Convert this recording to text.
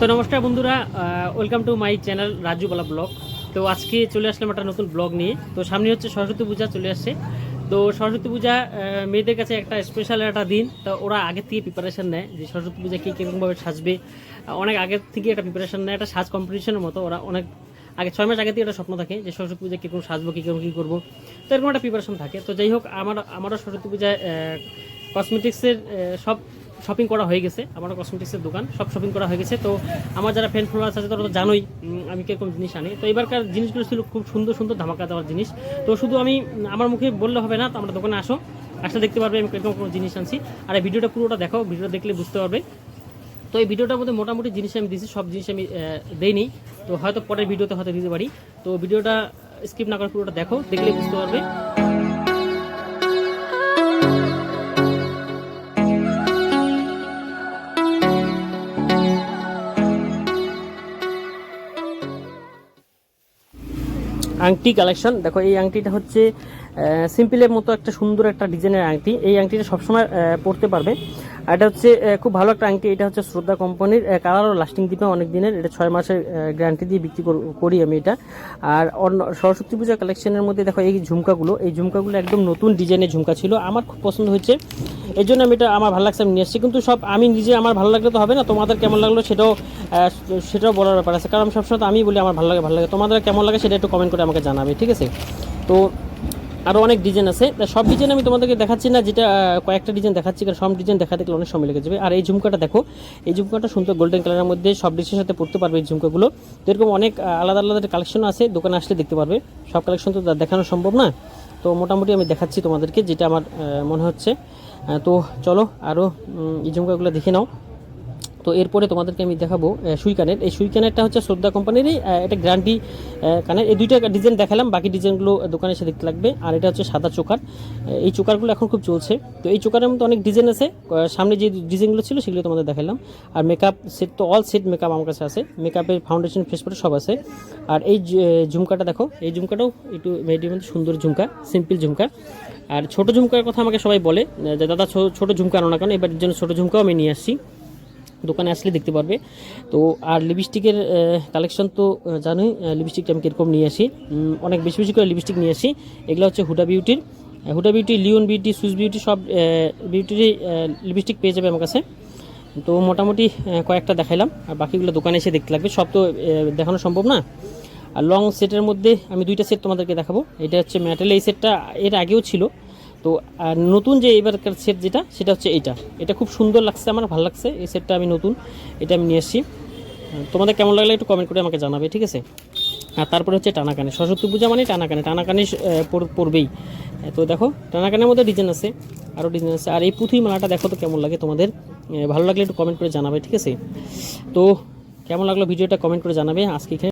তো নমস্কার বন্ধুরা, welcome to my channel Rajubala blog. তো আজকে চলে আসলাম একটা নতুন ব্লগ নিয়ে। তো সামনে হচ্ছে সরস্বতী পূজা চলে আসছে। তো সরস্বতী পূজা মেয়েদের কাছে একটা স্পেশাল একটা দিন। তো ওরা আগের থেকে প্রিপারেশন নেয় যে সরস্বতী পূজা কী কীরকমভাবে সাজবে। অনেক আগের থেকে একটা প্রিপারেশন নেয়, একটা সাজ কম্পিটিশনের মতো। ওরা অনেক আগে 6 মাস আগে থেকে একটা স্বপ্ন থাকে যে সরস্বতী পূজা কীরকম সাজবো, কীরকম কী করবো। তো এরকম একটা প্রিপারেশন থাকে। তো যাই হোক, আমারও সরস্বতী পূজায় কসমেটিক্সের সব শপিং করা হয়ে গেছে। আমারও কসমেটিক্সের দোকান, সব শপিং করা হয়ে গেছে। তো আমার যারা ফ্রেন্ড ফলোয়ার্স আছে তারা তো জানোই আমি কীরকম জিনিস আনি। তো এবারকার জিনিসগুলো ছিল খুব সুন্দর সুন্দর ধামাকা দেওয়ার জিনিস। তো শুধু আমি আমার মুখে বললে হবে না, তো আমরা দোকানে আসলে দেখতে পারবে আমি কীরকম কোনো জিনিস আনছি। আর এই ভিডিওটা পুরোটা দেখো, ভিডিওটা দেখলে বুঝতে পারবে। তো এই ভিডিওটার মধ্যে মোটামুটি জিনিস আমি দিয়েছি, সব জিনিস আমি দেইনি। তো হয়তো পরের ভিডিওতে হয়তো দিতে পারি। তো ভিডিওটা স্কিপ না করে পুরোটা দেখো, দেখলে বুঝতে পারবে। আংটি কালেকশন দেখো, এই আংটিটা হচ্ছে সিম্পলের মতো একটা সুন্দর একটা ডিজাইনের আংটি। এই আংটিটা সবসময় পরতে পারবে। আর এটা হচ্ছে খুব ভালো একটা আংটি। এটা হচ্ছে শ্রদ্ধা কোম্পানির, কালারও লাস্টিং দিবে অনেক দিনের। এটা 6 মাসের গ্যারান্টি দিয়ে বিক্রি করি আমি এটা। আর অন্য সরস্বতী পূজা কালেকশনের মধ্যে দেখো এই ঝুমকাগুলো একদম নতুন ডিজাইনের ঝুমকা ছিল, আমার খুব পছন্দ হয়েছে। এই জন্য আমি এটা আমার ভালো লাগছে, আমি নিয়ে এসেছি। কিন্তু সব আমি নিজে আমার ভালো লাগলে তো হবে না, তোমাদের কেমন লাগলো সেটাও বলার ব্যাপার আছে। কারণ সবসময় তো আমি বলি আমার ভালো লাগে, তোমাদের কেমন লাগে সেটা একটু কমেন্ট করে আমাকে জানাবে, ঠিক আছে? তো আরও অনেক ডিজাইন আছে, সব ডিজাইন আমি তোমাদেরকে দেখাচ্ছি না, যেটা কয়েকটা ডিজাইন দেখাচ্ছি, কারণ সব ডিজাইন দেখাতে গেলে অনেক সময় লেগে যাবে। আর এই ঝুমকাটা দেখো, এই ঝুমকাটা সুন্দর গোল্ডেন কালারের মধ্যে, সব ডিশের সাথে পড়তে পারবে এই ঝুমকাগুলো। তো এরকম অনেক আলাদা আলাদা কালেকশন আছে, দোকানে আসলে দেখতে পারবে। সব কালেকশন তো দেখানো সম্ভব না, তো মোটামুটি আমি দেখাচ্ছি তোমাদেরকে যেটা আমার মনে হচ্ছে। তো চলো আরও এই ঝুমকাগুলো দেখে নাও। তো এরপরে তোমাদেরকে আমি দেখাবো সুই কানের। এই সুই কানেরটা হচ্ছে শ্রদ্ধা কোম্পানিরই, এটা গ্যারান্টি কানের। এই দুইটা ডিজাইন দেখালাম, বাকি ডিজাইনগুলো দোকানে এসে দেখতে লাগবে। আর এটা হচ্ছে সাদা চোকার। এই চোকারগুলো এখন খুব চলছে। তো এই চোকারের মধ্যে অনেক ডিজাইন আছে, সামনে যে ডিজাইনগুলো ছিল সেগুলো তোমাদের দেখালাম। আর মেকআপ সেট তো অল সেট মেকআপ আমার কাছে আছে, মেকআপের ফাউন্ডেশন ফেস প্যাক সব আছে। আর এই ঝুমকাটা দেখো, এই ঝুমকাটাও একটু মেয়েদের মধ্যে সুন্দর ঝুমকা, সিম্পল ঝুমকা। আর ছোটো ঝুমকার কথা আমাকে সবাই বলে যে দাদা ছোটো ঝুমকা আনো না কেন, এবার জন্য ছোটো ঝুমকাও আমি নিয়ে আসছি, দোকানে আসলে দেখতে পারবে। তো আর লিপস্টিকের কালেকশন তো জানোই, লিপস্টিকটা আমি কীরকম নিয়ে আসি, অনেক বেশি বেশি করে লিপস্টিক নিয়ে আসি। এগুলো হচ্ছে Huda Beauty, Leon Beauty, Swiss Beauty, সব বিউটিরই লিপস্টিক পেয়ে যাবে আমার কাছে। তো মোটামুটি কয়েকটা দেখাইলাম, আর বাকিগুলো দোকানে এসে দেখতে লাগবে, সব তো দেখানো সম্ভব না। আর লং সেটের মধ্যে আমি দুইটা সেট তোমাদেরকে দেখাবো। এটা হচ্ছে ম্যাটেল, এই সেটটা এর আগেও ছিল। তো আর নতুন যে এবারকার সেট সেটা হচ্ছে এটা খুব সুন্দর লাগছে, আমার ভালো লাগছে এই সেটটা, আমি নতুন এটা আমি নিয়ে এসেছি। তোমাদের কেমন লাগলে একটু কমেন্ট করে আমাকে জানাবে, ঠিক আছে? আর তারপরে হচ্ছে টানাকানে, সরস্বতী পূজা মানে টানাকানে পড়বেই। তো দেখো টানাকানের মধ্যে ডিজাইন আছে, আরও ডিজাইন আছে। আর এই পুঁথি মালাটা দেখো তো কেমন লাগে তোমাদের, ভালো লাগলে একটু কমেন্ট করে জানাবে, ঠিক আছে? তো কেমন লাগলো ভিডিওটা কমেন্ট করে জানাবে। আজকে এখানে